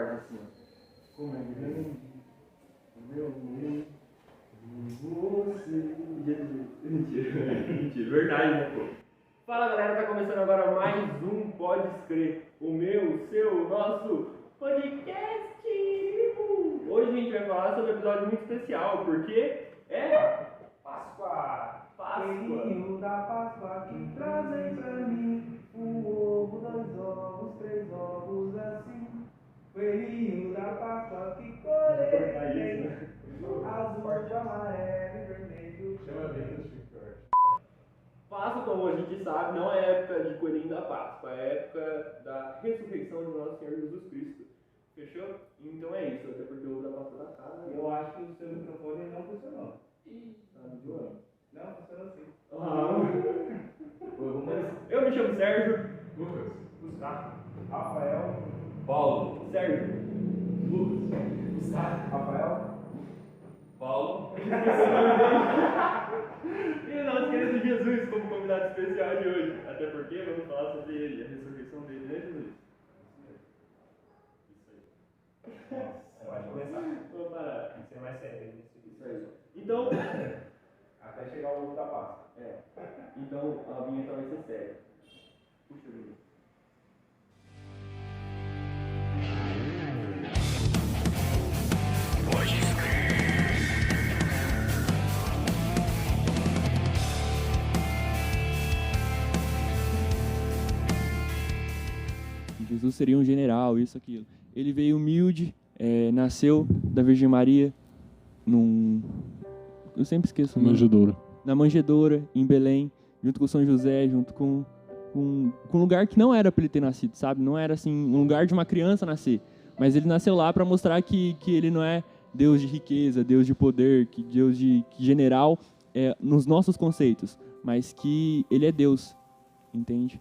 parte assim, ó. Como é grande o meu amor por você. Mentira, verdade, né, pô? Fala galera, tá começando agora mais um Pode Crer, o meu, o seu, o nosso podcast. Hoje a gente vai falar sobre um episódio muito especial, porque é Páscoa. Coelhinho da Páscoa que trazem pra mim um ovo, 2 ovos, 3 ovos assim. Coelhinho da Páscoa que colhe tem azul, amarelo e vermelho. Chama bem do Chico. Páscoa, como a gente sabe, não é época de coelhinho da Páscoa, é época da ressurreição de nosso Senhor Jesus Cristo. Fechou? Então é isso, até porque o ovo da Páscoa da casa. Eu acho que o seu microfone não funcionou. Tá me zoando? Não, funcionou sim. Eu me chamo Sérgio. Lucas. Gustavo, Rafael, Paulo. Sérgio. Lucas. Gustavo, Rafael. Paulo. E o nosso querido Jesus como convidado especial de hoje. Até porque vamos falar sobre ele, a ressurreição dele, né, Jesus? Isso aí. Pode começar. Vamos parar. Tem que ser mais sério. Isso aí. Então, Até chegar o ovo da Páscoa. então a vinheta vai ser séria. Puxa a vinheta. Jesus seria um general, isso, aquilo. Ele veio humilde, nasceu da Virgem Maria eu sempre esqueço o nome. Manjedoura. Na manjedoura, em Belém, junto com São José, junto com um lugar que não era para ele ter nascido, sabe? Não era assim um lugar de uma criança nascer, mas ele nasceu lá para mostrar que ele não é Deus de riqueza, Deus de poder, que Deus de general nos nossos conceitos, mas que ele é Deus, entende?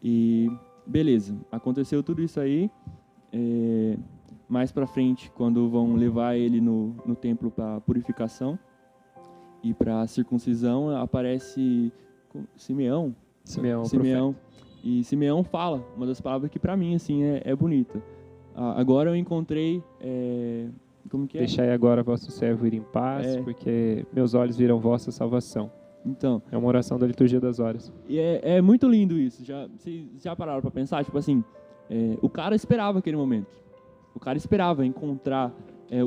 E beleza, aconteceu tudo isso aí. Mais pra frente, quando vão levar ele no templo para purificação e para circuncisão, aparece Simeão. E Simeão fala uma das palavras que para mim assim é bonita. Agora eu encontrei como que é? Deixai agora vosso servo ir em paz, porque meus olhos viram vossa salvação. Então, é uma oração da liturgia das horas. E é muito lindo isso. Vocês já pararam para pensar? Tipo assim, o cara esperava aquele momento. O cara esperava encontrar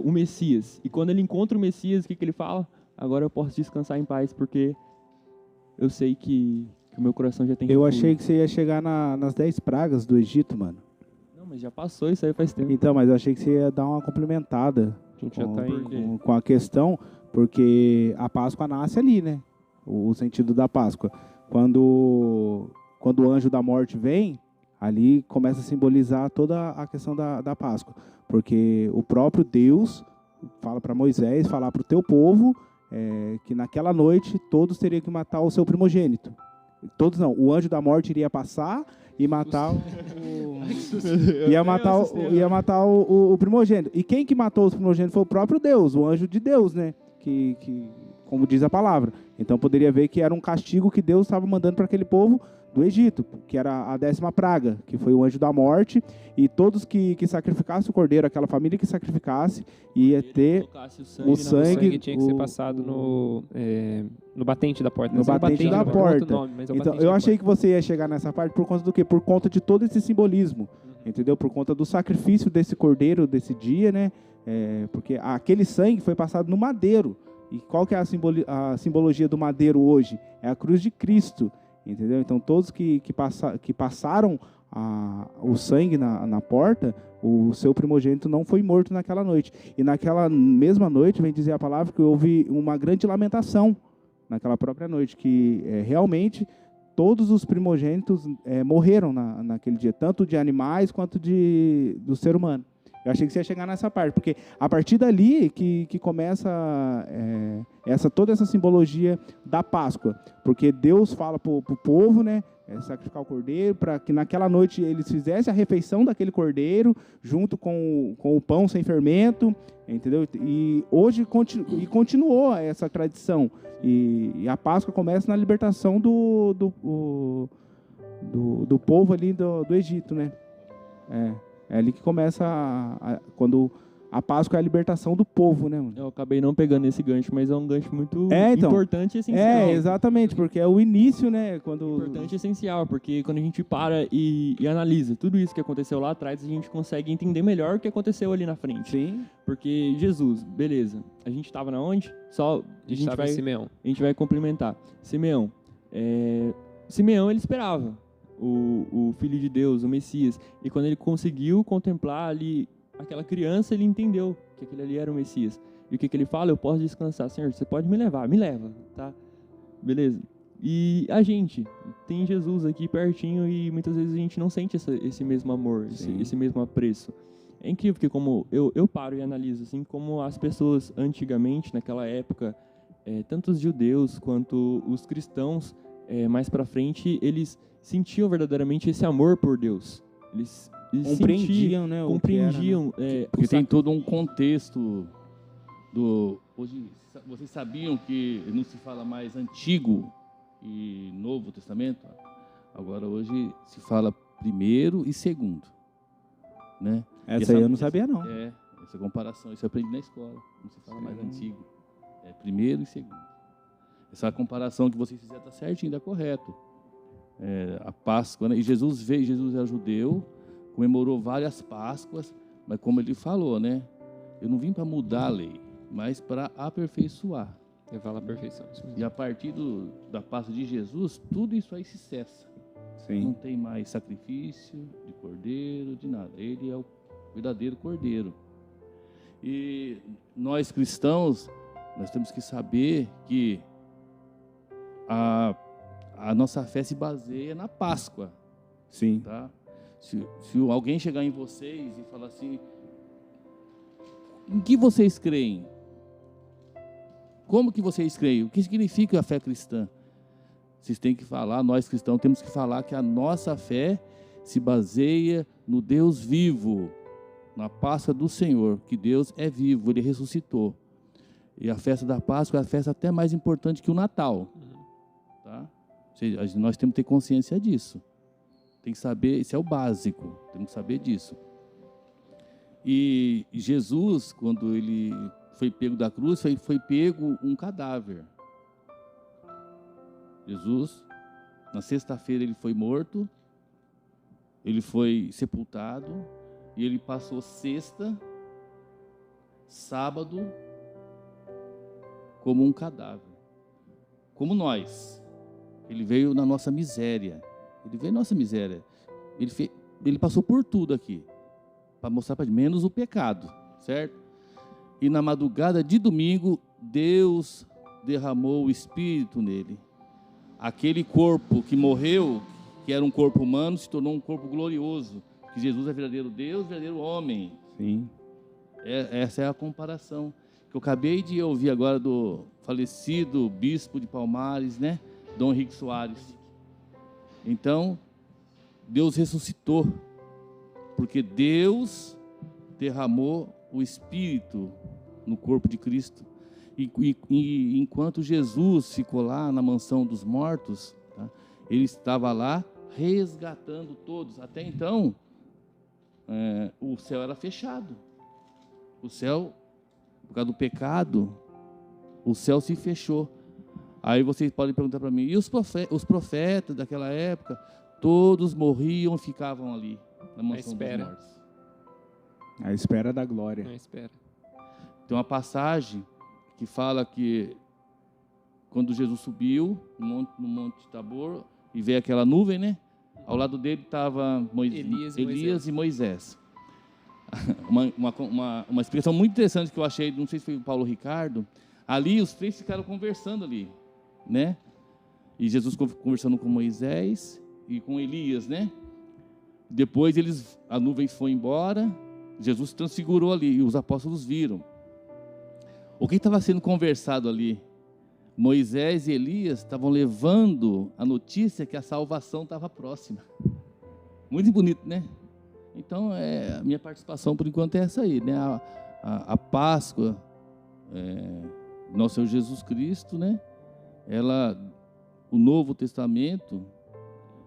o Messias. E quando ele encontra o Messias, o que ele fala? Agora eu posso descansar em paz, porque eu sei que o meu coração já tem... Eu achei que você ia chegar nas 10 pragas do Egito, mano. Não, mas já passou isso aí faz tempo. Então, mas eu achei que você ia dar uma complementada A gente já tá com a questão, porque a Páscoa nasce ali, né? O sentido da Páscoa. Quando o anjo da morte vem, ali começa a simbolizar toda a questão da Páscoa. Porque o próprio Deus fala para Moisés, falar para o teu povo, que naquela noite todos teriam que matar o seu primogênito. Todos não, o anjo da morte iria passar e matar ia matar o primogênito. E quem que matou os primogênitos foi o próprio Deus, o anjo de Deus, né? Que como diz a palavra. Então poderia ver que era um castigo que Deus estava mandando para aquele povo do Egito, que era a 10ª praga, que foi o anjo da morte, e todos que sacrificassem o cordeiro, aquela família que sacrificasse, ia ter o sangue tinha que ser passado no batente da porta. No batente da porta. Então, eu achei que você ia chegar nessa parte por conta do quê? Por conta de todo esse simbolismo, entendeu? Por conta do sacrifício desse cordeiro, desse dia, né? Porque aquele sangue foi passado no madeiro. E qual que é a simbologia do madeiro hoje? É a cruz de Cristo, entendeu? Então todos que passaram o sangue na porta, o seu primogênito não foi morto naquela noite. E naquela mesma noite, vem dizer a palavra, que houve uma grande lamentação naquela própria noite, que realmente todos os primogênitos morreram naquele dia, tanto de animais quanto do ser humano. Eu achei que você ia chegar nessa parte, porque a partir dali que começa toda essa simbologia da Páscoa. Porque Deus fala para o povo, né, sacrificar o cordeiro, para que naquela noite eles fizessem a refeição daquele cordeiro, junto com o pão sem fermento, entendeu? E hoje continuou essa tradição. E a Páscoa começa na libertação do povo ali do Egito, né? É ali que começa quando a Páscoa é a libertação do povo, né, mano? Eu acabei não pegando esse gancho, mas é um gancho muito Então. importante e essencial. Exatamente, porque é o início, né? Quando... Importante e essencial, porque quando a gente para e analisa tudo isso que aconteceu lá atrás, a gente consegue entender melhor o que aconteceu ali na frente. Sim. Porque Jesus, beleza, a gente estava na onde? A gente estava em Simeão. A gente vai complementar. Simeão. Simeão, ele esperava o Filho de Deus, o Messias. E quando ele conseguiu contemplar ali aquela criança, ele entendeu que aquele ali era o Messias. E o que ele fala? Eu posso descansar. Senhor, você pode me levar, me leva, tá? Beleza. E a gente tem Jesus aqui pertinho e muitas vezes a gente não sente esse mesmo amor, esse mesmo apreço. É incrível que como eu paro e analiso assim como as pessoas antigamente, naquela época, tanto os judeus quanto os cristãos, mais para frente, eles sentiam verdadeiramente esse amor por Deus. Eles compreendiam, né? Compreendiam. Porque tem todo um contexto do... Hoje, vocês sabiam que não se fala mais Antigo e Novo Testamento? Agora, hoje, se fala primeiro e segundo, né? Essa aí eu não sabia, não. Essa comparação, isso eu aprendi na escola. Não se fala mais Antigo. É primeiro e segundo. Essa comparação que vocês fizeram está certinho, está correto. A Páscoa, né? E Jesus era judeu, comemorou várias Páscoas, mas como ele falou, né? Eu não vim para mudar a lei, mas para aperfeiçoar. Levar à perfeição. E a partir da Páscoa de Jesus, tudo isso aí se cessa. Sim. Não tem mais sacrifício de cordeiro, de nada. Ele é o verdadeiro cordeiro. E nós cristãos, nós temos que saber que a nossa fé se baseia na Páscoa. Sim. Tá? Se alguém chegar em vocês e falar assim, em que vocês creem? Como que vocês creem? O que significa a fé cristã? Vocês têm que falar, nós cristãos temos que falar que a nossa fé se baseia no Deus vivo, na Páscoa do Senhor, que Deus é vivo, Ele ressuscitou. E a festa da Páscoa é a festa até mais importante que o Natal. Tá? Ou seja, nós temos que ter consciência disso. Tem que saber, isso é o básico, temos que saber disso. E Jesus, quando ele foi pego da cruz, foi pego um cadáver. Jesus, na sexta-feira ele foi morto, ele foi sepultado, e ele passou sexta, sábado, como um cadáver. Como nós. Ele veio na nossa miséria. Ele veio na nossa miséria. Ele passou por tudo aqui. Para mostrar para menos o pecado. Certo? E na madrugada de domingo, Deus derramou o Espírito nele. Aquele corpo que morreu, que era um corpo humano, se tornou um corpo glorioso. Que Jesus é verdadeiro Deus, verdadeiro homem. Sim. Essa é a comparação que eu acabei de ouvir agora do falecido bispo de Palmares, né? Dom Henrique Soares. Então, Deus ressuscitou, porque Deus derramou o Espírito no corpo de Cristo. E enquanto Jesus ficou lá na mansão dos mortos, tá? Ele estava lá resgatando todos. Até então, o céu era fechado. O céu, por causa do pecado, o céu se fechou. Aí vocês podem perguntar para mim, e os profetas daquela época, todos morriam e ficavam ali, na mansão dos mortos. A espera da glória. A espera. Tem uma passagem que fala que quando Jesus subiu no Monte Tabor e veio aquela nuvem, né? Ao lado dele estava Elias e Moisés. Uma explicação muito interessante que eu achei, não sei se foi o Paulo Ricardo, ali os três ficaram conversando ali, né? E Jesus conversando com Moisés e com Elias, né? Depois a nuvem foi embora, Jesus transfigurou ali e os apóstolos viram. O que estava sendo conversado ali? Moisés e Elias estavam levando a notícia que a salvação estava próxima. Muito bonito, né? Então, a minha participação por enquanto é essa aí, né? A Páscoa, nosso Senhor Jesus Cristo, né? O Novo Testamento,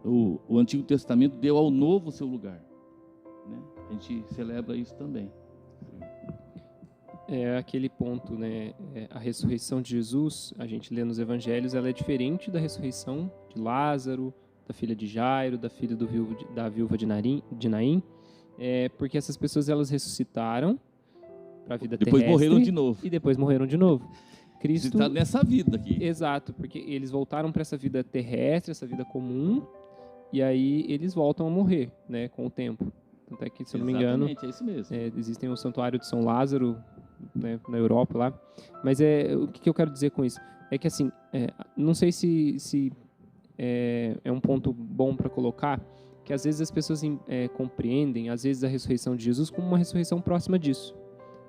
o Antigo Testamento deu ao Novo seu lugar, né? A gente celebra isso também. É aquele ponto, né? A ressurreição de Jesus, a gente lê nos evangelhos, ela é diferente da ressurreição de Lázaro, da filha de Jairo, da filha da viúva de Naim, porque essas pessoas elas ressuscitaram para a vida Depois terrestre morreram de novo. e depois morreram de novo. Cristo Está nessa vida aqui. Exato, porque eles voltaram para essa vida terrestre, essa vida comum, e aí eles voltam a morrer, né, com o tempo. Tanto é que, se eu não me engano, Exatamente, é isso mesmo. existem o Santuário de São Lázaro, né, na Europa lá. Mas o que eu quero dizer com isso? É que, assim, não sei se é um ponto bom para colocar, que às vezes as pessoas compreendem, às vezes, a ressurreição de Jesus como uma ressurreição próxima disso.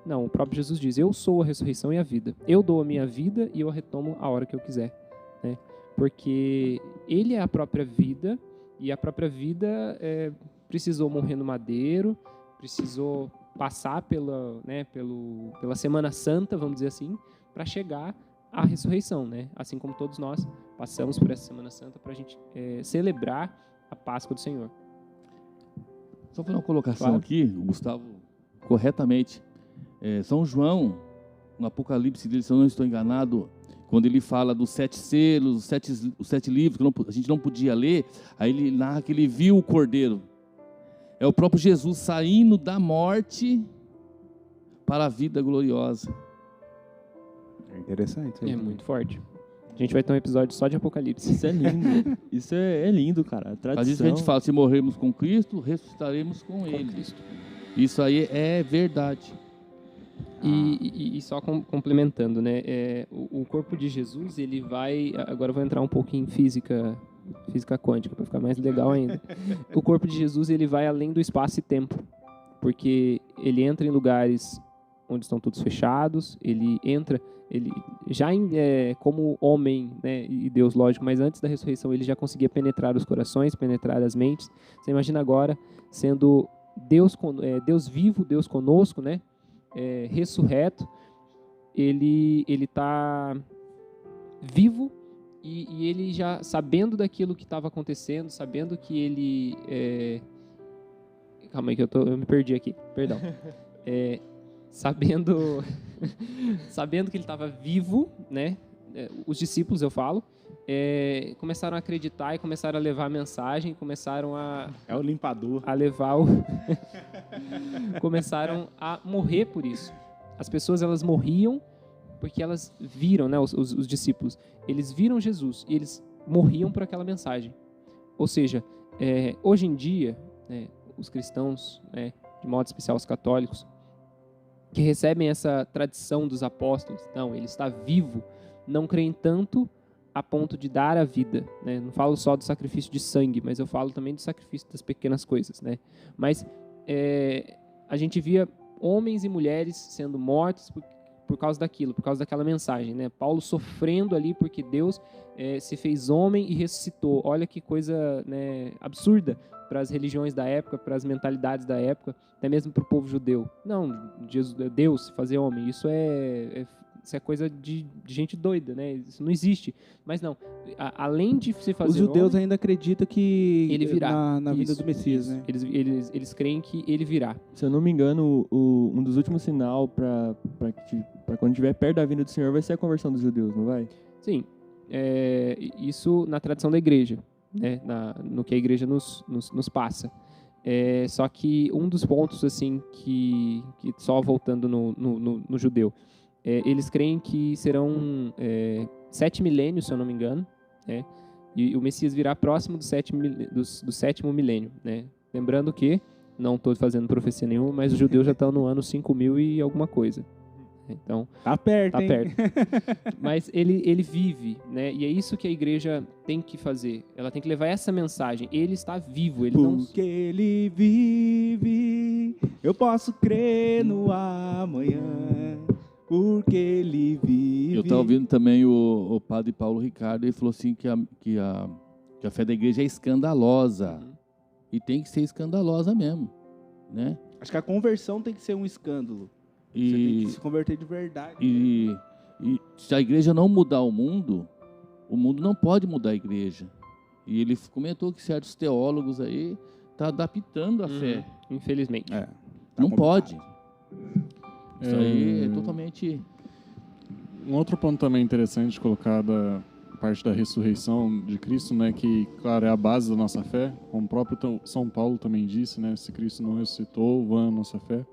Não, o próprio Jesus diz, eu sou a ressurreição e a vida. Eu dou a minha vida e eu a retomo a hora que eu quiser. Né? Porque ele é a própria vida, e a própria vida precisou morrer no madeiro, precisou passar pela Semana Santa, vamos dizer assim, para chegar à ressurreição. Né? Assim como todos nós passamos por essa Semana Santa para a gente celebrar a Páscoa do Senhor. Só para uma colocação Claro. aqui, o Gustavo, corretamente. São João, no Apocalipse dele, se eu não estou enganado, quando ele fala dos 7 selos, os sete livros, que a gente não podia ler, aí ele narra que ele viu o Cordeiro. É o próprio Jesus saindo da morte para a vida gloriosa. É interessante. É muito forte. A gente vai ter um episódio só de Apocalipse. Isso é lindo. Isso é lindo, cara. A Às tradição. vezes a gente fala, se morrermos com Cristo, ressuscitaremos com Ele. Isso aí é verdade. E só complementando, né? O corpo de Jesus, ele vai... Agora eu vou entrar um pouco em física quântica, para ficar mais legal ainda. O corpo de Jesus, ele vai além do espaço e tempo. Porque ele entra em lugares onde estão todos fechados, ele já como homem, né, e Deus, lógico, mas antes da ressurreição ele já conseguia penetrar os corações, penetrar as mentes. Você imagina agora sendo Deus vivo, Deus conosco, né? Ressurreto, ele está vivo e ele já sabendo daquilo que estava acontecendo, sabendo que ele calma aí que eu me perdi aqui, perdão. Sabendo que ele estava vivo, né? Os discípulos, eu falo, começaram a acreditar e começaram a levar a mensagem, começaram a É o limpador. levar começaram a morrer por isso. As pessoas, elas morriam porque elas viram, né, os discípulos, eles viram Jesus e eles morriam por aquela mensagem. Ou seja, hoje em dia, né, os cristãos, né, de modo especial os católicos, que recebem essa tradição dos apóstolos, não, ele está vivo, não creem tanto a ponto de dar a vida, né? Não falo só do sacrifício de sangue, mas eu falo também do sacrifício das pequenas coisas, né? Mas a gente via homens e mulheres sendo mortos por causa daquilo, por causa daquela mensagem, né? Paulo sofrendo ali porque Deus se fez homem e ressuscitou. Olha que coisa, né, absurda para as religiões da época, para as mentalidades da época, até mesmo para o povo judeu. Não, Deus se fazer homem, isso é coisa de gente doida, né? Isso não existe. Mas não, além de se fazer Os judeus homem, ainda acreditam que ele virá. na vida Isso, do Messias, isso. né? Eles creem que ele virá. Se eu não me engano, um dos últimos sinal para quando estiver perto da vinda do Senhor vai ser a conversão dos judeus, não vai? Sim, isso na tradição da igreja, né? No que a igreja nos passa. Só que um dos pontos, assim, que só voltando no judeu, eles creem que serão 7 milênios, se eu não me engano, né? E o Messias virá próximo do sétimo milênio, né? Lembrando que, não estou fazendo profecia nenhuma, mas os judeus já estão no ano 5.000 e alguma coisa. Então, Tá perto, tá hein? perto. Mas ele vive, né? E é isso que a igreja tem que fazer. Ela tem que levar essa mensagem. Ele está vivo, ele não... Porque ele vive, eu posso crer no amanhã. Porque ele vive. Eu estava ouvindo também o padre Paulo Ricardo, ele falou assim que a fé da igreja é escandalosa. E tem que ser escandalosa mesmo, né? Acho que a conversão tem que ser um escândalo. Você tem que se converter de verdade. E se a igreja não mudar o mundo não pode mudar a igreja. E ele comentou que certos teólogos aí está adaptando a fé. Infelizmente. É, tá Não complicado. pode. Isso aí é totalmente... Um outro ponto também interessante de colocar da parte da ressurreição de Cristo, né, que, claro, é a base da nossa fé, como o próprio São Paulo também disse, né, se Cristo não ressuscitou, vã a nossa fé.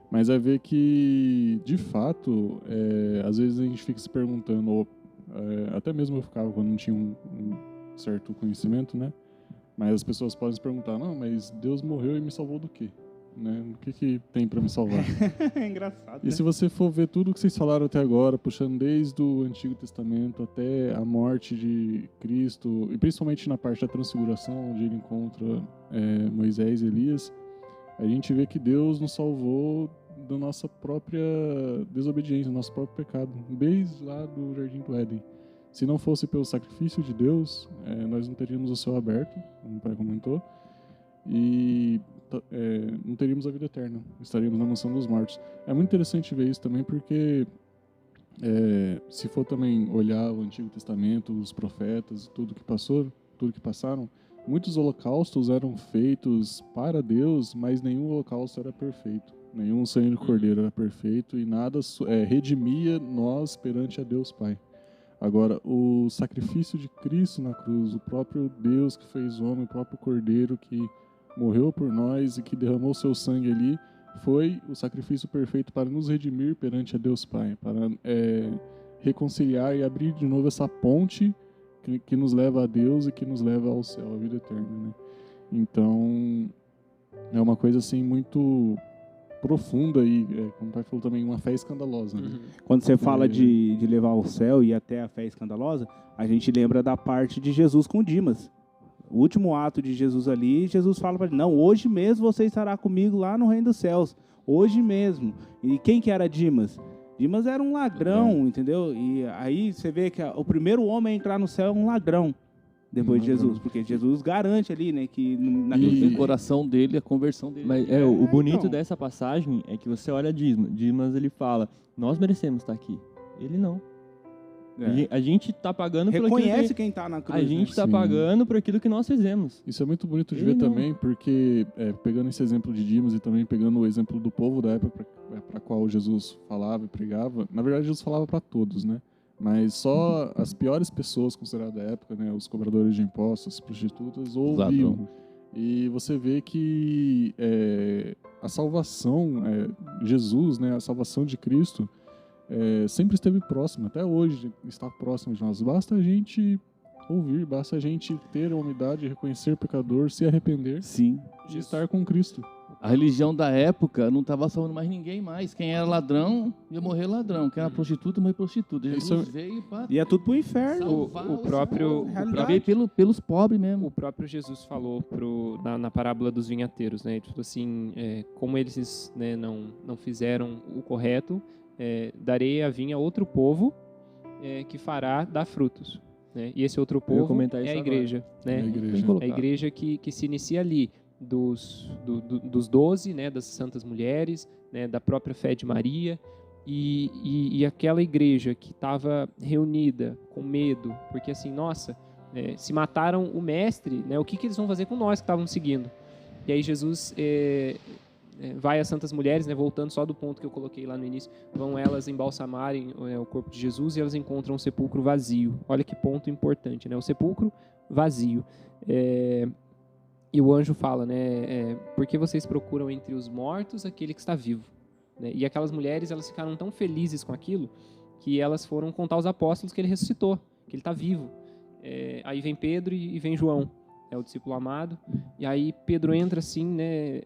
Mas é ver que, de fato, às vezes a gente fica se perguntando, até mesmo eu ficava quando não tinha um certo conhecimento, né, mas as pessoas podem se perguntar, não, mas Deus morreu e me salvou do quê? Né? O que tem para me salvar? É engraçado, E né? se você for ver tudo que vocês falaram até agora, puxando desde o Antigo Testamento até a morte de Cristo, e principalmente na parte da transfiguração, onde ele encontra Moisés e Elias, a gente vê que Deus nos salvou da nossa própria desobediência, do nosso próprio pecado, desde lá do Jardim do Éden. Se não fosse pelo sacrifício de Deus, nós não teríamos o céu aberto, como o pai comentou, e não teríamos a vida eterna, estaríamos na mansão dos mortos. É muito interessante ver isso também, porque se for também olhar o Antigo Testamento, os profetas, tudo que passaram, muitos holocaustos eram feitos para Deus, mas nenhum holocausto era perfeito, nenhum sangue de cordeiro era perfeito e nada redimia nós perante a Deus Pai. Agora, o sacrifício de Cristo na cruz, o próprio Deus que fez homem, o próprio cordeiro que morreu por nós e que derramou seu sangue ali, foi o sacrifício perfeito para nos redimir perante a Deus Pai, para reconciliar e abrir de novo essa ponte que nos leva a Deus e que nos leva ao céu, à vida eterna, né? Então, é uma coisa assim muito profunda e, como o pai falou também, uma fé escandalosa, né? Quando você fala de levar ao céu e até a fé escandalosa, a gente lembra da parte de Jesus com Dimas. O último ato de Jesus ali, Jesus fala para ele, não, hoje mesmo você estará comigo lá no reino dos céus. Hoje mesmo. E quem que era Dimas? Dimas era um ladrão, entendeu? E aí você vê que o primeiro homem a entrar no céu é um ladrão, depois de Jesus. Porque Jesus garante ali, né, que O coração dele, a conversão dele. Mas o bonito então. dessa passagem é que você olha Dimas, ele fala, nós merecemos estar aqui. Ele não. A gente está pagando pelo reconhece quem está na cruz. a gente está Sim. pagando por aquilo que nós fizemos. Isso é muito bonito de Ele ver não. também, porque pegando esse exemplo de Dimas e também pegando o exemplo do povo da época para qual Jesus falava e pregava, na verdade Jesus falava para todos, né? Mas só as piores pessoas consideradas da época, né, os cobradores de impostos, as prostitutas, ouviam. Ladrão. E você vê que a salvação, Jesus, né, a salvação de Cristo, sempre esteve próximo, até hoje está próximo de nós. Basta a gente ouvir, basta a gente ter a humildade, reconhecer o pecador, se arrepender Sim. e estar com Cristo. A religião da época não estava salvando mais ninguém mais. Quem era ladrão, ia morrer ladrão. Quem era prostituta, morrer prostituta. Jesus veio para E é tudo pro inferno. O próprio realidade. pelos pobres mesmo. O próprio Jesus falou na parábola dos vinhateiros, né? Ele falou assim, como eles, né, não fizeram o correto, darei a vinha a outro povo que fará dar frutos. Né? E esse outro Eu ia povo comentar é isso a agora. igreja. Né? É a igreja. Tem que A igreja que se inicia ali, dos 12, né, das santas mulheres, né, da própria fé de Maria, e aquela igreja que estava reunida com medo, porque assim, nossa, se mataram o mestre, né, o que eles vão fazer com nós que estavam seguindo? E aí Jesus vai às santas mulheres, né, voltando só do ponto que eu coloquei lá no início, vão elas embalsamarem o corpo de Jesus e elas encontram um sepulcro vazio. Olha que ponto importante, né, o sepulcro vazio. E o anjo fala, né, por que vocês procuram entre os mortos aquele que está vivo? Né? E aquelas mulheres, elas ficaram tão felizes com aquilo que elas foram contar aos apóstolos que ele ressuscitou, que ele está vivo. Aí vem Pedro e vem João, o discípulo amado. E aí Pedro entra assim, né,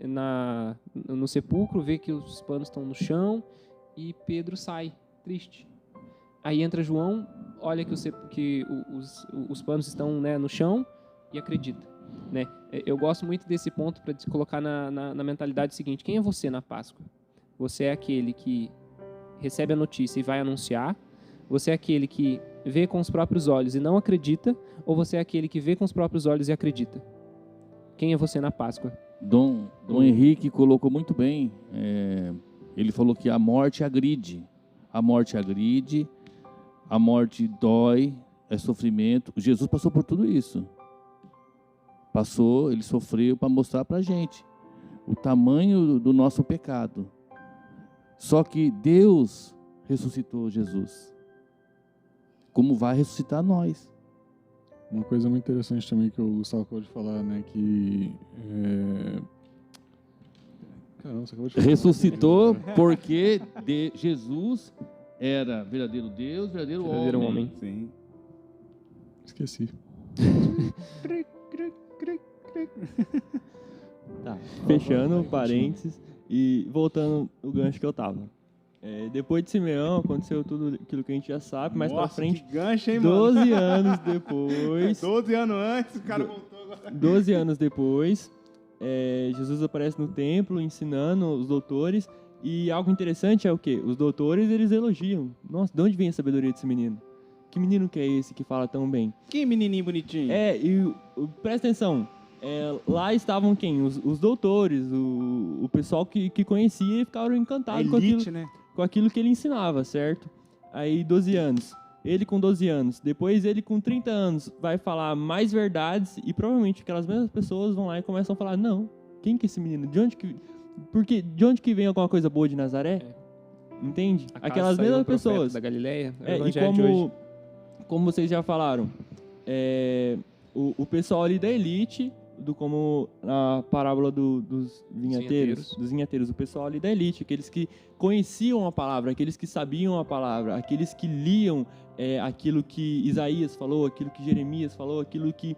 no sepulcro, vê que os panos estão no chão e Pedro sai, triste. Aí entra João, olha que os panos estão, né, no chão e acredita. Né? Eu gosto muito desse ponto para te colocar na mentalidade seguinte: quem é você na Páscoa? Você é aquele que recebe a notícia e vai anunciar? Você é aquele que vê com os próprios olhos e não acredita? Ou você é aquele que vê com os próprios olhos e acredita? Quem é você na Páscoa? Dom Henrique colocou muito bem. Ele falou que a morte agride. A morte agride, a morte dói, é sofrimento. Jesus passou por tudo isso. Passou, ele sofreu para mostrar para a gente o tamanho do nosso pecado. Só que Deus ressuscitou Jesus. Como vai ressuscitar nós? Uma coisa muito interessante também que o Gustavo acabou de falar, né? Que. Caramba, você acabou de falar. Ressuscitou porque Jesus era verdadeiro Deus, verdadeiro homem. Sim. Esqueci. Tá, fechando parênteses e voltando o gancho que eu tava. Depois de Simeão, aconteceu tudo aquilo que a gente já sabe, mais pra frente, Que gancho, hein, mano? 12 anos depois, 12 anos antes, o cara voltou agora. 12 anos depois, Jesus aparece no templo ensinando os doutores, e algo interessante é o quê? Os doutores, eles elogiam. Nossa, de onde vem a sabedoria desse menino? Que menino que é esse que fala tão bem? Que menininho bonitinho. Presta atenção, lá estavam quem? Os doutores, o pessoal que conhecia e ficaram encantados Elite, né? com aquilo que ele ensinava, certo? Aí 12 anos, ele com 12 anos, depois ele com 30 anos vai falar mais verdades e provavelmente aquelas mesmas pessoas vão lá e começam a falar, não, quem que é esse menino? De onde que vem alguma coisa boa de Nazaré? Entende? Acaso Aquelas saiu mesmas um profeta pessoas. da Galileia? É o E evangelho de hoje. como vocês já falaram, o pessoal ali da elite, como a parábola dos vinhateiros, o pessoal ali da elite, aqueles que conheciam a palavra, aqueles que sabiam a palavra, aqueles que liam aquilo que Isaías falou, aquilo que Jeremias falou, aquilo que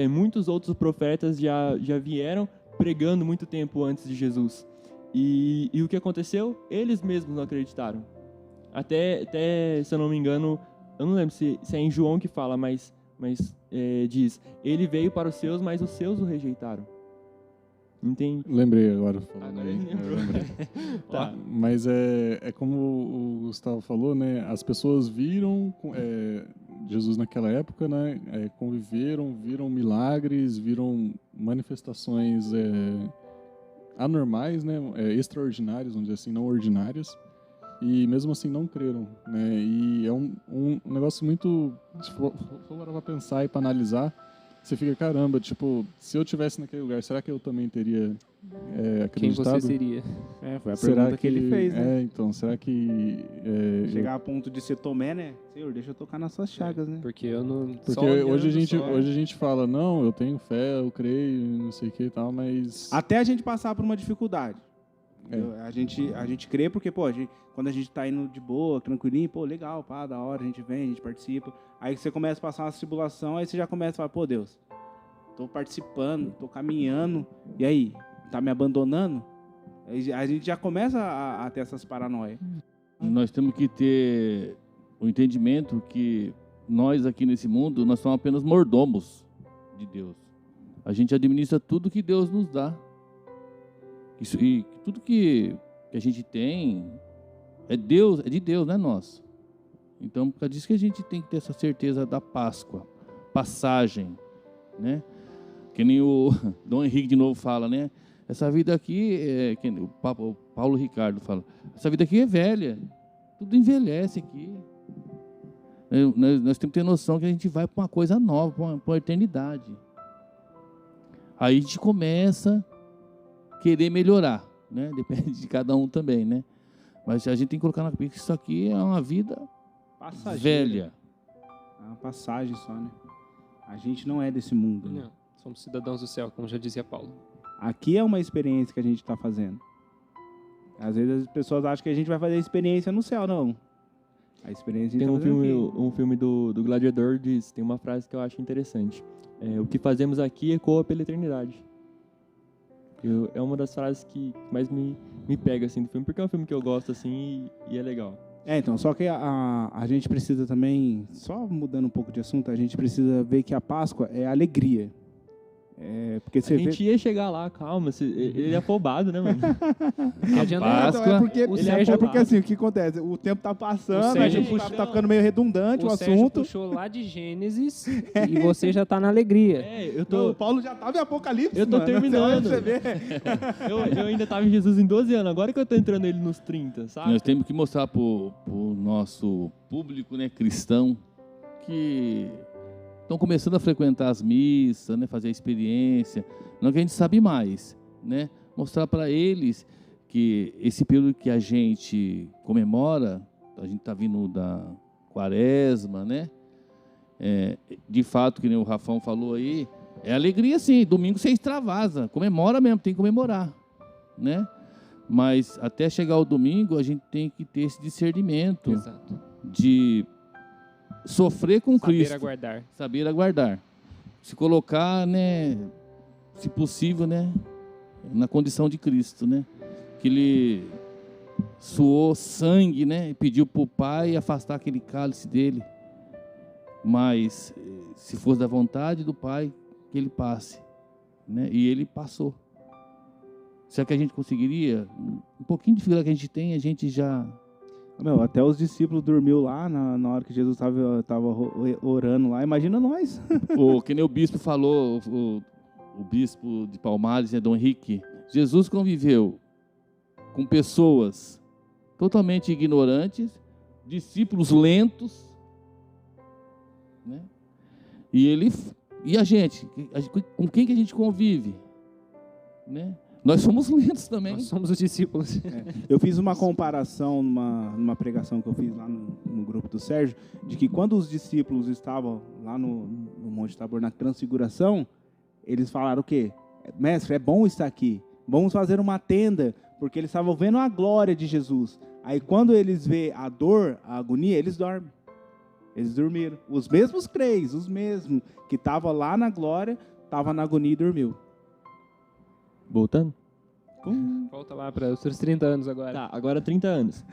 muitos outros profetas já vieram pregando muito tempo antes de Jesus. E o que aconteceu? Eles mesmos não acreditaram. Até se eu não me engano, eu não lembro se é em João que fala, mas diz, ele veio para os seus, mas os seus o rejeitaram. Entende? Lembrei agora. Falando Agora aí. ele lembrou. Eu lembrei. Tá. Mas é como o Gustavo falou, né? As pessoas viram Jesus naquela época, né? Conviveram, viram milagres, viram manifestações anormais, né? Extraordinárias, vamos dizer assim, não ordinárias. E mesmo assim não creram, né? E é um negócio muito... Se for para pensar e para analisar, você fica, caramba, tipo, se eu estivesse naquele lugar, será que eu também teria Quem acreditado? você seria? Foi a Será pergunta que ele fez, né? Então, será que... Chegar a ponto de ser Tomé, né? Senhor, deixa eu tocar nas suas chagas, né? Porque eu não... Porque só olhando hoje só. a gente fala, não, eu tenho fé, eu creio, não sei o que e tal, mas... Até a gente passar por uma dificuldade. É. A gente crê porque, pô, quando a gente tá indo de boa, tranquilinho, pô, legal, pá, da hora, a gente vem, a gente participa. Aí você começa a passar uma tribulação, aí você já começa a falar, pô, Deus, tô participando, tô caminhando, e aí, tá me abandonando? Aí a gente já começa a ter essas paranoias. Nós temos que ter o entendimento que nós aqui nesse mundo, nós somos apenas mordomos de Deus. A gente administra tudo que Deus nos dá. E tudo que a gente tem é de Deus, não é nosso. Então, por causa disso que a gente tem que ter essa certeza da Páscoa, passagem, né? Que nem o Dom Henrique de novo fala, né? Essa vida aqui, o Paulo Ricardo fala, essa vida aqui é velha, tudo envelhece aqui. Nós temos que ter noção que a gente vai para uma coisa nova, para uma eternidade. Aí a gente começa a querer melhorar, né? Depende de cada um também, né? Mas a gente tem que colocar na cabeça que isso aqui é uma vida velha. É uma passagem só, né? A gente não é desse mundo. Né? Não, somos cidadãos do céu, como já dizia Paulo. Aqui é uma experiência que a gente está fazendo. Às vezes as pessoas acham que a gente vai fazer experiência no céu, não. A experiência a gente Tem tá fazendo aqui. um filme do Gladiador, tem uma frase que eu acho interessante. O que fazemos aqui ecoa pela eternidade. É uma das frases que mais me pega assim, do filme, porque é um filme que eu gosto assim e é legal. Então, só que a gente precisa também, só mudando um pouco de assunto, a gente precisa ver que a Páscoa é alegria. Porque A você gente ia chegar lá, calma, ele é afobado, né, mano? Páscoa. É porque assim, o que acontece? O tempo tá passando, a Sérgio gente tá ficando meio redundante o Sérgio assunto. puxou lá de Gênesis e você já tá na alegria. O Paulo já tava em Apocalipse, Eu tô mano. terminando. Você vê. Eu ainda tava em Jesus em 12 anos, agora que eu tô entrando ele nos 30, sabe? Nós temos que mostrar pro nosso público, né, cristão, que estão começando a frequentar as missas, né, fazer a experiência, não que a gente sabe mais, né? Mostrar para eles que esse período que a gente comemora, a gente está vindo da Quaresma, né? De fato, que nem o Rafão falou aí, é alegria sim, domingo você extravasa, comemora mesmo, tem que comemorar, né? Mas até chegar o domingo, a gente tem que ter esse discernimento Exato. de sofrer com Cristo. Saber aguardar. Saber aguardar. Se colocar, né, se possível, né, na condição de Cristo, né? Que ele suou sangue, né, e pediu para o Pai afastar aquele cálice dele. Mas, se fosse da vontade do Pai, que ele passe, né? E ele passou. Será que a gente conseguiria? Um pouquinho de dificuldade que a gente tem, a gente já... Meu, até os discípulos dormiu lá na hora que Jesus estava orando lá. Imagina nós. Que nem o bispo falou, o bispo de Palmares, Dom Henrique. Jesus conviveu com pessoas totalmente ignorantes, discípulos lentos, né? E a gente, com quem que a gente convive, né? Nós somos lentos também. Nós somos os discípulos. Eu fiz uma comparação numa pregação que eu fiz lá no grupo do Sérgio, de que quando os discípulos estavam lá no Monte Tabor, na Transfiguração, eles falaram o quê? Mestre, é bom estar aqui. Vamos fazer uma tenda, porque eles estavam vendo a glória de Jesus. Aí quando eles vê a dor, a agonia, eles dormem. Eles dormiram. Os mesmos três, os mesmos que estavam lá na glória, estavam na agonia e dormiu. Voltando? Volta lá para os seus 30 anos agora. Tá, agora 30 anos.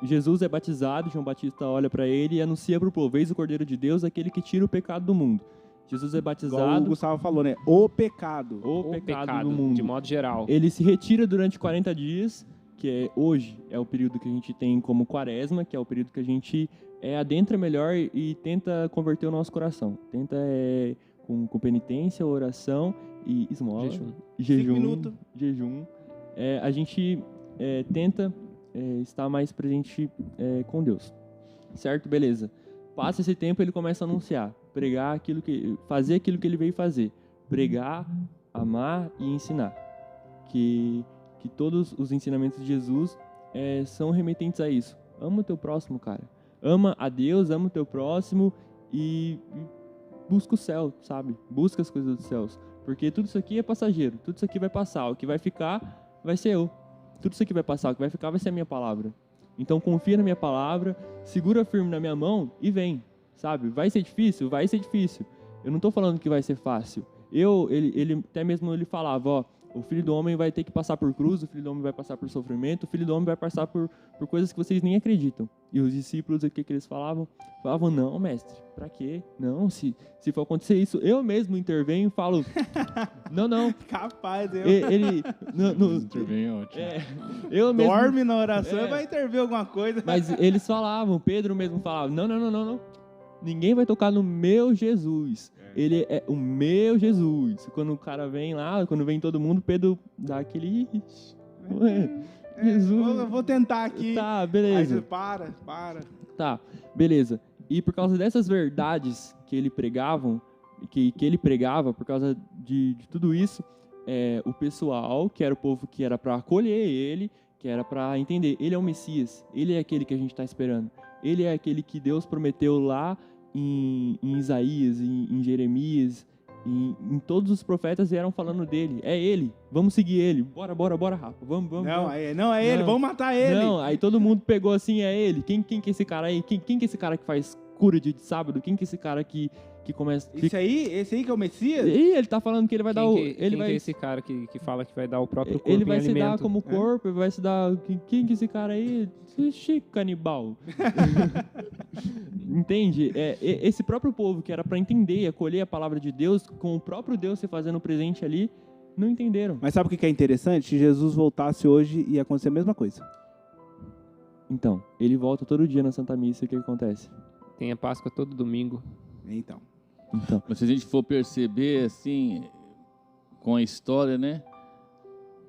Jesus é batizado, João Batista olha para ele e anuncia para o povo: eis o Cordeiro de Deus, aquele que tira o pecado do mundo. Jesus é Igual o batizado, Gustavo falou, né? O pecado. o pecado do mundo. de modo geral. Ele se retira durante 40 dias, que hoje é o período que a gente tem como Quaresma, que é o período que a gente adentra melhor e tenta converter o nosso coração. Tenta com penitência, oração e esmola. Jejum. 5 minutos. Jejum. A gente tenta estar mais presente com Deus. Certo? Beleza. Passa esse tempo, ele começa a anunciar, pregar fazer aquilo que ele veio fazer. Pregar, amar e ensinar. Que todos os ensinamentos de Jesus são remetentes a isso. Ama o teu próximo, cara. Ama a Deus, ama o teu próximo e busca o céu, sabe? Busca as coisas dos céus. Porque tudo isso aqui é passageiro. Tudo isso aqui vai passar. O que vai ficar vai ser eu. Tudo isso aqui vai passar. O que vai ficar vai ser a minha palavra. Então confia na minha palavra, segura firme na minha mão e vem, sabe? Vai ser difícil? Vai ser difícil. Eu não estou falando que vai ser fácil. Ele até mesmo ele falava, ó, o Filho do Homem vai ter que passar por cruz, o Filho do Homem vai passar por sofrimento, o Filho do Homem vai passar por coisas que vocês nem acreditam. E os discípulos, o que eles falavam? Falavam, não, mestre, pra quê? Não, se for acontecer isso, eu mesmo intervenho e falo, não. Capaz, Ele... Intervém, ótimo. eu mesmo... dorme na oração e vai intervir alguma coisa. Mas eles falavam, Pedro mesmo falava, não. Ninguém vai tocar no meu Jesus. Ele é o meu Jesus. Quando o cara vem lá, quando vem todo mundo, Pedro dá aquele... Jesus. Eu vou tentar aqui. Tá, beleza. Aí, para. Tá, beleza. E por causa dessas verdades que ele pregava, por causa de tudo isso, o pessoal, que era o povo que era para acolher ele, que era para entender, ele é o Messias, ele é aquele que a gente está esperando. Ele é aquele que Deus prometeu lá em Isaías, em Jeremias, em todos os profetas vieram falando dele. É ele, vamos seguir ele. Bora, Rafa, vamos. Não é ele, vamos matar ele. Não, aí todo mundo pegou assim, é ele. Quem que é esse cara aí? Quem que é esse cara que faz cura de sábado? Quem que é esse cara que começa... Esse aí que é o Messias? E ele tá falando que ele vai dar o... Quem é esse cara que fala que vai dar o próprio corpo Ele vai em se alimento? dar como corpo, vai se dar... Quem que é esse cara aí? Chico canibal. Entende? Esse próprio povo que era para entender e acolher a palavra de Deus, com o próprio Deus se fazendo presente ali, não entenderam. Mas sabe o que é interessante? Se Jesus voltasse hoje, ia acontecer a mesma coisa. Então, ele volta todo dia na Santa Missa, o que acontece? Tem a Páscoa todo domingo. Então. Mas se a gente for perceber, assim, com a história, né?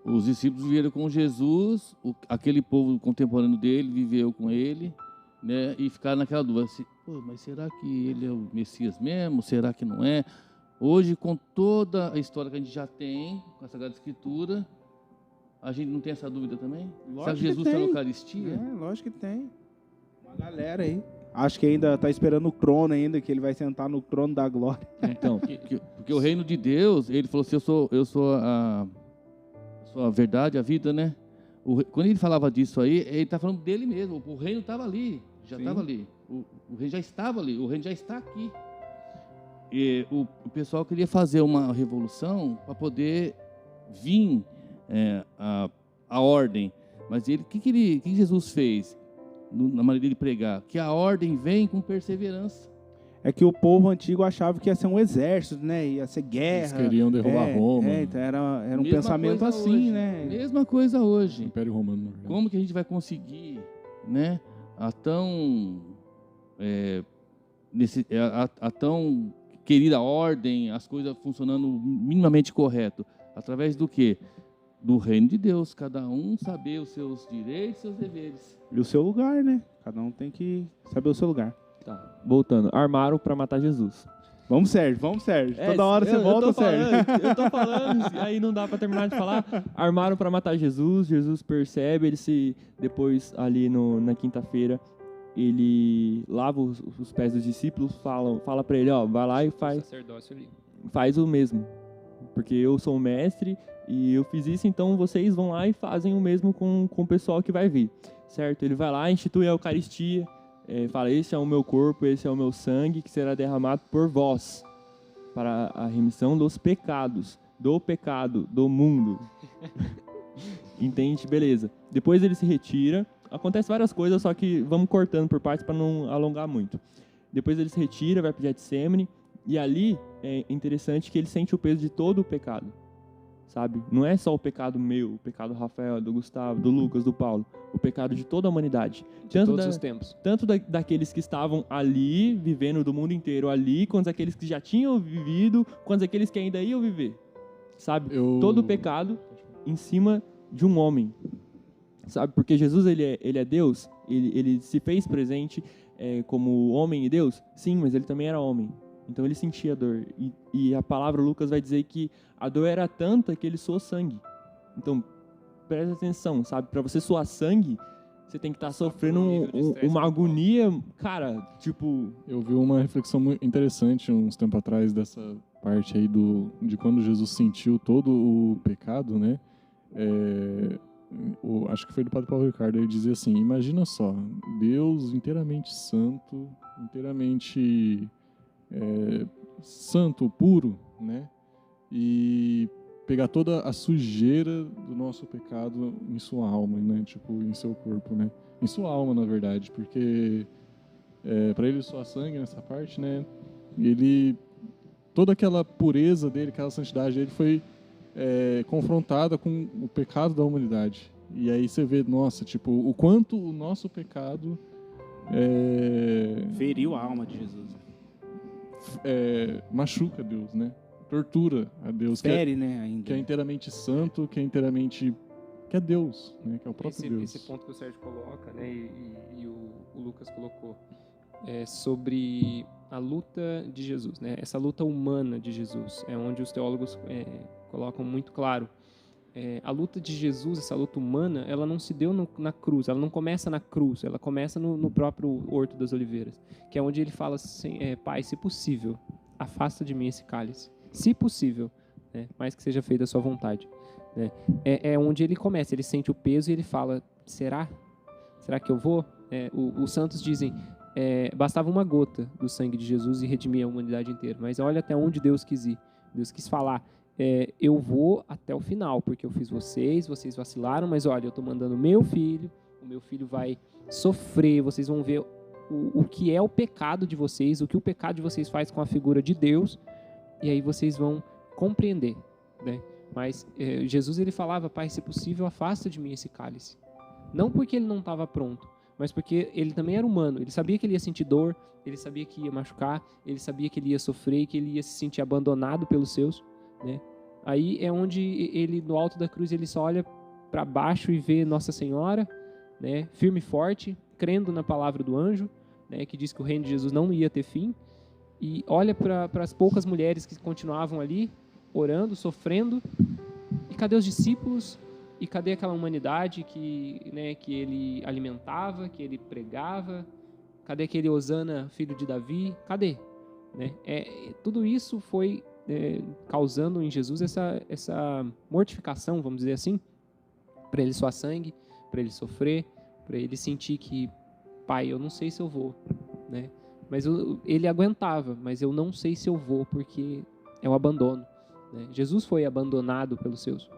Os discípulos vieram com Jesus, aquele povo contemporâneo dele viveu com ele, né? E ficar naquela dúvida, assim, pô, mas será que ele é o Messias mesmo? Será que não é? Hoje, com toda a história que a gente já tem, com a Sagrada Escritura, a gente não tem essa dúvida também? Será que Jesus está na Eucaristia? É, lógico que tem. Uma galera aí. Acho que ainda está esperando o trono ainda, que ele vai sentar no trono da glória. Então, Porque o reino de Deus, ele falou assim, eu sou a verdade, a vida, né? Quando ele falava disso aí, ele está falando dele mesmo. O reino estava ali, já estava ali. O reino já estava ali, o reino já está aqui. E o pessoal queria fazer uma revolução para poder vir a ordem. Mas o que Jesus fez na maneira dele pregar? Que a ordem vem com perseverança. É que o povo antigo achava que ia ser um exército, né? Ia ser guerra. Eles queriam derrubar Roma. Então era um Mesma pensamento coisa assim, hoje, né? Mesma coisa hoje. Império Romano. na verdade. Como que a gente vai conseguir, né, a tão querida ordem, as coisas funcionando minimamente correto? Através do quê? Do reino de Deus, cada um saber os seus direitos e seus deveres. E o seu lugar, né? Cada um tem que saber o seu lugar. tá, voltando. Armaram para matar Jesus. Vamos, Sérgio. Toda hora você volta, Sérgio. Eu tô falando, aí não dá para terminar de falar. Armaram para matar Jesus. Jesus percebe, depois ali na quinta-feira, ele lava os pés dos discípulos, fala para ele, ó, vai lá e Sacerdócio ali. faz o mesmo. Porque eu sou o mestre e eu fiz isso, então vocês vão lá e fazem o mesmo com o pessoal que vai vir, certo? Ele vai lá, institui a Eucaristia, fala, esse é o meu corpo, esse é o meu sangue, que será derramado por vós, para a remissão dos pecados, do pecado, do mundo. Entende? Beleza. Depois ele se retira, acontece várias coisas, só que vamos cortando por partes para não alongar muito. Depois ele se retira, vai para Getsemane, e ali é interessante que ele sente o peso de todo o pecado, sabe? Não é só o pecado meu, o pecado do Rafael, do Gustavo, do Lucas, do Paulo, o pecado de toda a humanidade. De todos os tempos. Tanto daqueles que estavam ali, vivendo do mundo inteiro ali, quanto aqueles que já tinham vivido, quanto aqueles que ainda iam viver, sabe? Todo o pecado em cima de um homem, sabe? Porque Jesus, ele é Deus, ele se fez presente como homem e Deus, sim, mas ele também era homem. Então ele sentia dor. E a palavra Lucas vai dizer que a dor era tanta que ele suou sangue. Então, presta atenção, sabe? Para você suar sangue, você tem que estar sofrendo uma agonia, cara, tipo... Eu vi uma reflexão muito interessante uns tempos atrás dessa parte aí de quando Jesus sentiu todo o pecado, né? Acho que foi do Padre Paulo Ricardo, ele dizia assim, imagina só, Deus inteiramente santo, inteiramente... santo, puro, né? E pegar toda a sujeira do nosso pecado em sua alma, né? Tipo, em seu corpo, né? Em sua alma, na verdade, porque para ele suar sangue nessa parte, né? Toda aquela pureza dele, aquela santidade dele foi confrontada com o pecado da humanidade. E aí você vê, nossa, tipo, o quanto o nosso pecado Feriu a alma de Jesus. Machuca Deus, né? Tortura a Deus, Fere, né, ainda. que é inteiramente santo, que é Deus, né? Que é o próprio Deus. Esse ponto que o Sérgio coloca, né, e o Lucas colocou, sobre a luta de Jesus, né? Essa luta humana de Jesus, é onde os teólogos colocam muito claro. A luta de Jesus, essa luta humana, ela não se deu na cruz, ela não começa na cruz, ela começa no próprio Horto das Oliveiras, que é onde ele fala assim, Pai, se possível, afasta de mim esse cálice, se possível, né, mais que seja feita a sua vontade. Né? É onde ele começa, ele sente o peso e ele fala, será que eu vou? Os santos dizem, bastava uma gota do sangue de Jesus e redimir a humanidade inteira, mas olha até onde Deus quis ir, Deus quis falar, eu vou até o final, porque eu fiz vocês vacilaram, mas olha, eu estou mandando o meu filho vai sofrer, vocês vão ver o que é o pecado de vocês, o que o pecado de vocês faz com a figura de Deus, e aí vocês vão compreender, né? Mas Jesus, ele falava, Pai, se possível, afasta de mim esse cálice. Não porque ele não estava pronto, mas porque ele também era humano, ele sabia que ele ia sentir dor, ele sabia que ia machucar, ele sabia que ele ia sofrer, que ele ia se sentir abandonado pelos seus, né? Aí é onde ele, no alto da cruz, ele só olha para baixo e vê Nossa Senhora, né, firme e forte, crendo na palavra do anjo, né, que diz que o reino de Jesus não ia ter fim, e olha para as poucas mulheres que continuavam ali, orando, sofrendo, e cadê os discípulos? E cadê aquela humanidade que ele alimentava, que ele pregava? Cadê aquele Hosana, filho de Davi? Cadê? Né? Tudo isso foi causando em Jesus essa mortificação, vamos dizer assim, para ele suar sangue, para ele sofrer, para ele sentir que, pai, eu não sei se eu vou, né? Mas ele aguentava, mas eu não sei se eu vou, porque é o abandono, né? Jesus foi abandonado pelos seus,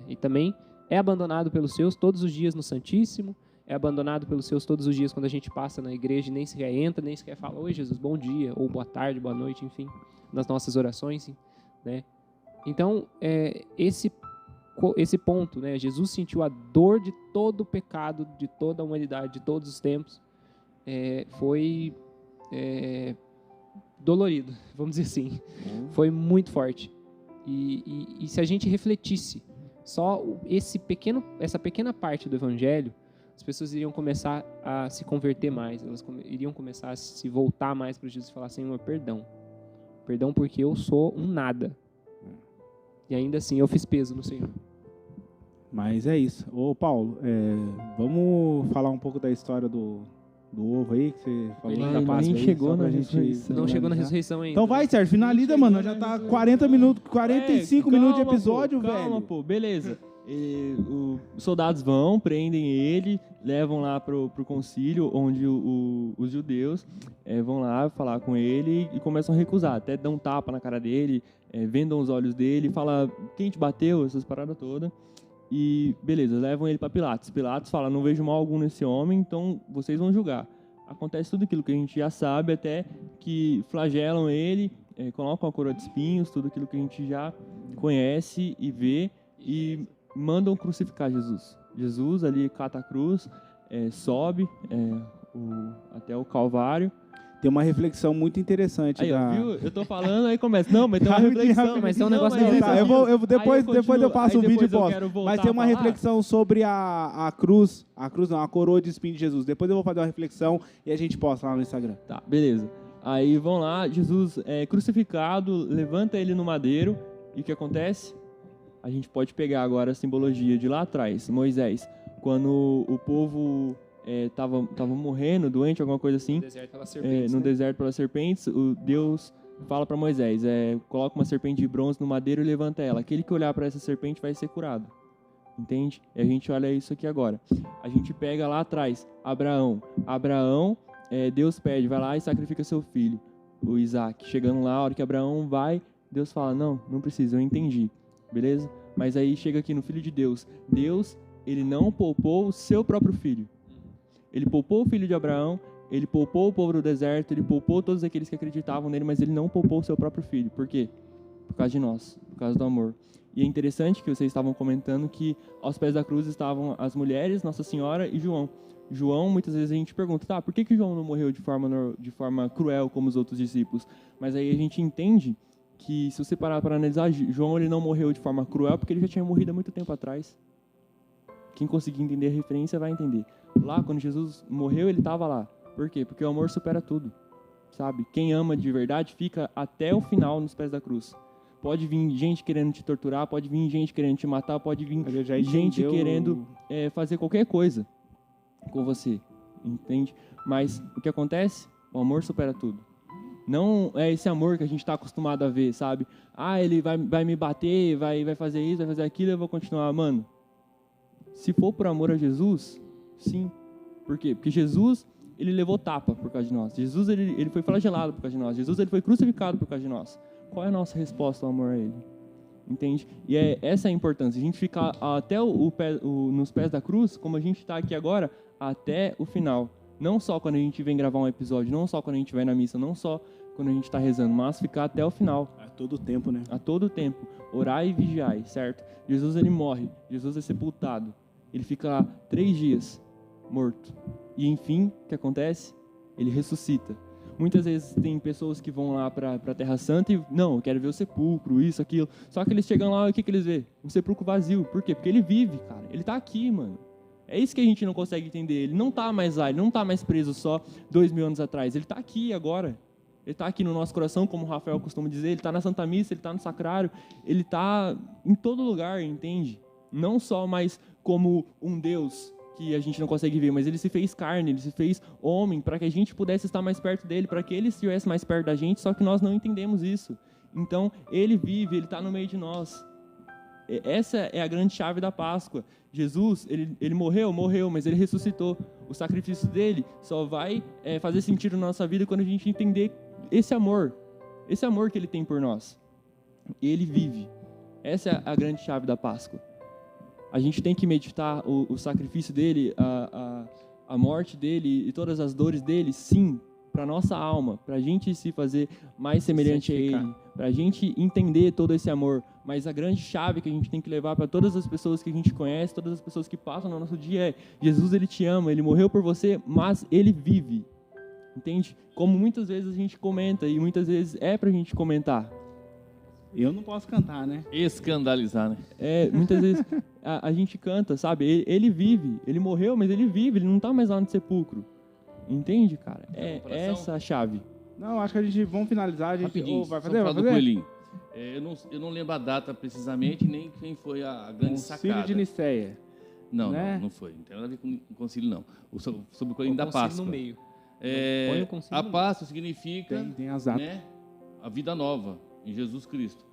e também é abandonado pelos seus todos os dias no Santíssimo, é abandonado pelos seus todos os dias quando a gente passa na igreja e nem sequer entra, nem sequer fala, oi Jesus, bom dia, ou boa tarde, boa noite, enfim, nas nossas orações, né? Então, esse ponto, né? Jesus sentiu a dor de todo o pecado, de toda a humanidade, de todos os tempos, foi dolorido, vamos dizer assim, foi muito forte. E se a gente refletisse só essa pequena parte do Evangelho, as pessoas iriam começar a se converter mais, elas iriam começar a se voltar mais para Jesus e falar, Senhor, perdão porque eu sou um nada, e ainda assim eu fiz peso no Senhor. Mas é isso. Ô Paulo, vamos falar um pouco da história do ovo aí, que você falou da Páscoa nem aí, chegou só pra na gente ressurreição. Não chegou na finalizar. ressurreição ainda. Então vai, Sérgio, finaliza, mano. Já tá 40 minutos, 45 minutos de episódio, velho. Calma, pô, beleza. Os soldados vão, prendem ele, levam lá pro concílio, onde os judeus vão lá falar com ele e começam a recusar. Até dão um tapa na cara dele, vendam os olhos dele, fala, quem te bateu, essas paradas todas. E beleza, levam ele para Pilatos. Pilatos fala, não vejo mal algum nesse homem, então vocês vão julgar. Acontece tudo aquilo que a gente já sabe, até que flagelam ele, colocam a coroa de espinhos, tudo aquilo que a gente já conhece e vê, e mandam crucificar Jesus. Jesus ali cata a cruz, sobe até o Calvário. Tem uma reflexão muito interessante. Aí, viu? Eu tô falando, aí começa. Não, mas tem uma reflexão. Mas tem um negócio Não, tá, depois eu passo o vídeo e posto. Mas Mas tem uma reflexão sobre a cruz. A cruz não, a coroa de espinho de Jesus. Depois eu vou fazer uma reflexão e a gente posta lá no Instagram. Tá, beleza. Aí vão lá, Jesus é crucificado, levanta ele no madeiro. E o que acontece? A gente pode pegar agora a simbologia de lá atrás. Moisés, quando o povo tava morrendo, doente, alguma coisa assim, no deserto pelas serpentes, Deus fala para Moisés, coloca uma serpente de bronze no madeiro e levanta ela. Aquele que olhar para essa serpente vai ser curado. Entende? E a gente olha isso aqui agora. A gente pega lá atrás, Abraão, Deus pede, vai lá e sacrifica seu filho, o Isaac. Chegando lá, a hora que Abraão vai, Deus fala, não precisa, eu entendi. Beleza? Mas aí chega aqui no Filho de Deus. Deus, ele não poupou o seu próprio filho. Ele poupou o filho de Abraão, ele poupou o povo do deserto, ele poupou todos aqueles que acreditavam nele, mas ele não poupou o seu próprio filho. Por quê? Por causa de nós, por causa do amor. E é interessante que vocês estavam comentando que aos pés da cruz estavam as mulheres, Nossa Senhora e João. João, muitas vezes a gente pergunta, por que João não morreu de forma cruel como os outros discípulos? Mas aí a gente entende que, se você parar para analisar, João ele não morreu de forma cruel porque ele já tinha morrido há muito tempo atrás. Quem conseguir entender a referência vai entender. Lá, quando Jesus morreu, ele estava lá. Por quê? Porque o amor supera tudo, sabe? Quem ama de verdade fica até o final nos pés da cruz. Pode vir gente querendo te torturar, pode vir gente querendo te matar, pode vir gente querendo fazer qualquer coisa com você, entende? Mas o que acontece? O amor supera tudo. Não é esse amor que a gente está acostumado a ver, sabe? Ele vai me bater, vai fazer isso, vai fazer aquilo, eu vou continuar. Mano, se for por amor a Jesus, sim. Por quê? Porque Jesus, ele levou tapa por causa de nós. Jesus, ele foi flagelado por causa de nós. Jesus, ele foi crucificado por causa de nós. Qual é a nossa resposta ao amor a ele? Entende? E essa é a importância. A gente ficar até nos pés da cruz, como a gente está aqui agora, até o final. Não só quando a gente vem gravar um episódio, não só quando a gente vai na missa, não só quando a gente está rezando, mas ficar até o final. A todo tempo, né? A todo tempo. Orai e vigiai, certo? Jesus, ele morre. Jesus é sepultado. Ele fica lá 3 dias morto. E, enfim, o que acontece? Ele ressuscita. Muitas vezes tem pessoas que vão lá para a Terra Santa e, não, eu quero ver o sepulcro, isso, aquilo. Só que eles chegam lá e o que eles vê? Um sepulcro vazio. Por quê? Porque ele vive, cara. Ele está aqui, mano. É isso que a gente não consegue entender. Ele não está mais lá, ele não está mais preso só 2000 anos atrás. Ele está aqui agora. Ele está aqui no nosso coração, como o Rafael costuma dizer. Ele está na Santa Missa, ele está no Sacrário. Ele está em todo lugar, entende? Não só mais como um Deus que a gente não consegue ver, mas ele se fez carne, ele se fez homem para que a gente pudesse estar mais perto dele, para que ele estivesse mais perto da gente, só que nós não entendemos isso. Então, ele vive, ele está no meio de nós. Essa é a grande chave da Páscoa. Jesus, ele morreu, mas ele ressuscitou. O sacrifício dele só vai fazer sentido na nossa vida quando a gente entender esse amor que ele tem por nós. Ele vive. Essa é a grande chave da Páscoa. A gente tem que meditar o sacrifício dele, a morte dele e todas as dores dele, sim, para nossa alma, para a gente se fazer mais semelhante a ele, para a gente entender todo esse amor. Mas a grande chave que a gente tem que levar para todas as pessoas que a gente conhece, todas as pessoas que passam no nosso dia é: Jesus, ele te ama, ele morreu por você, mas ele vive. Entende? Como muitas vezes a gente comenta, e muitas vezes é para a gente comentar. Eu não posso cantar, né? Escandalizar, né? Muitas vezes a gente canta, sabe? Ele vive, ele morreu, mas ele vive, ele não está mais lá no sepulcro. Entende, cara? É essa a chave. Não, acho que a gente... Vamos finalizar. A gente Rapidinho, vai só fazer? falar Vai do fazer? Coelhinho. Eu não lembro a data precisamente, nem quem foi a grande Concílio sacada. de Nicéia. Não, né? não foi. Não tem nada a ver com o concílio, não. Sobre o Coelhinho da concílio Páscoa. no meio. Põe o concílio A no meio. Páscoa significa Tem as datas. né, a vida nova em Jesus Cristo.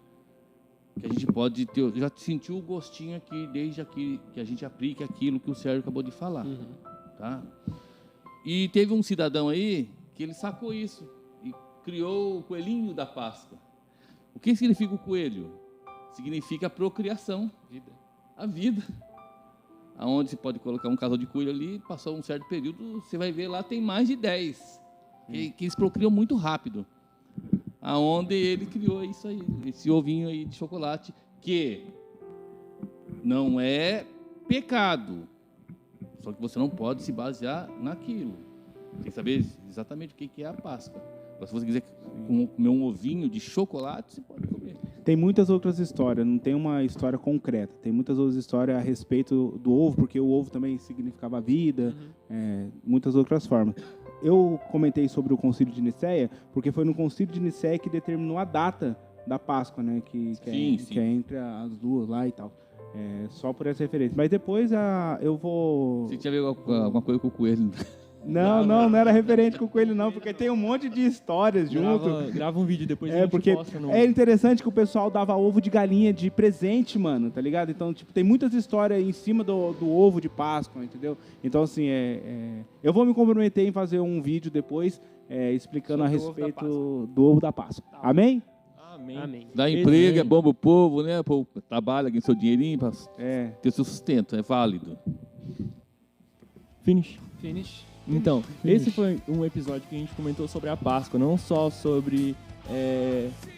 Que a gente pode ter... Já sentiu o gostinho aqui, desde aqui, que a gente aplique aquilo que o Sérgio acabou de falar. Uhum. Tá? E teve um cidadão aí que ele sacou isso e criou o coelhinho da Páscoa. O que significa o coelho? Significa a procriação, a vida. Aonde você pode colocar um casal de coelho ali, passou um certo período, você vai ver lá tem mais de 10. Que eles procriam muito rápido. Aonde ele criou isso aí, esse ovinho aí de chocolate, que não é pecado. Só que você não pode se basear naquilo. Tem que saber exatamente o que é a Páscoa. Agora, se você quiser comer um ovinho de chocolate, você pode comer. Tem muitas outras histórias, não tem uma história concreta. Tem muitas outras histórias a respeito do ovo, porque o ovo também significava vida, muitas outras formas. Eu comentei sobre o Concílio de Nicéia, porque foi no Concílio de Nicéia que determinou a data da Páscoa, né? Que é entre as duas lá e tal. Só por essa referência. Mas depois eu vou... Você tinha ver alguma coisa com o coelho? Não era referente com o coelho, não, porque tem um monte de histórias junto. Grava um vídeo depois a gente Porque posta no... é interessante que o pessoal dava ovo de galinha de presente, mano, tá ligado? Então, tipo, tem muitas histórias em cima do ovo de Páscoa, entendeu? Então, assim, eu vou me comprometer em fazer um vídeo depois explicando a respeito do ovo da Páscoa. Amém? Amém. Dá emprego, é bom pro povo, né? O povo trabalha, ganha seu dinheirinho para ter seu sustento, é válido. Finish. Então, Esse foi um episódio que a gente comentou sobre a Páscoa, não só sobre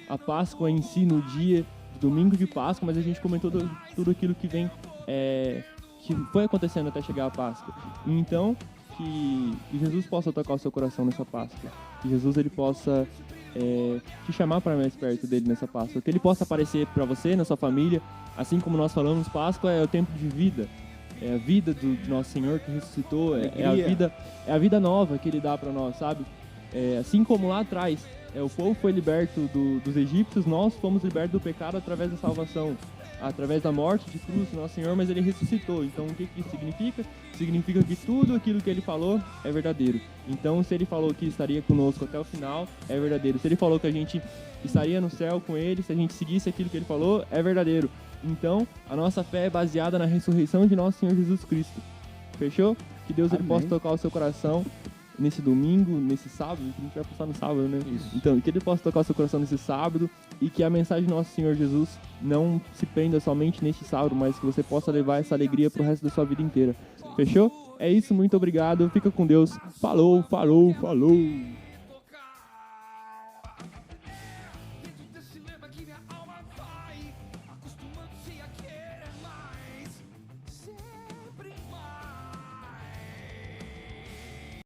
a Páscoa em si no dia, domingo de Páscoa, mas a gente comentou tudo aquilo que vem, que foi acontecendo até chegar a Páscoa. Então, que Jesus possa tocar o seu coração nessa Páscoa, que Jesus ele possa te chamar para mais perto dele nessa Páscoa, que ele possa aparecer para você, na sua família, assim como nós falamos, Páscoa é o tempo de vida. É a vida do nosso Senhor que ressuscitou, é a vida nova que Ele dá para nós, sabe? Assim como lá atrás, o povo foi liberto dos egípcios, nós fomos libertos do pecado através da salvação, através da morte de cruz do nosso Senhor, mas Ele ressuscitou. Então, o que isso significa? Significa que tudo aquilo que Ele falou é verdadeiro. Então, se Ele falou que estaria conosco até o final, é verdadeiro. Se Ele falou que a gente estaria no céu com Ele, se a gente seguisse aquilo que Ele falou, é verdadeiro. Então, a nossa fé é baseada na ressurreição de nosso Senhor Jesus Cristo. Fechou? Que Deus ele possa tocar o seu coração nesse domingo, nesse sábado, que a gente vai passar no sábado, né? Isso. Então, que Ele possa tocar o seu coração nesse sábado e que a mensagem do nosso Senhor Jesus não se prenda somente neste sábado, mas que você possa levar essa alegria pro resto da sua vida inteira. Fechou? É isso, muito obrigado. Fica com Deus. Falou.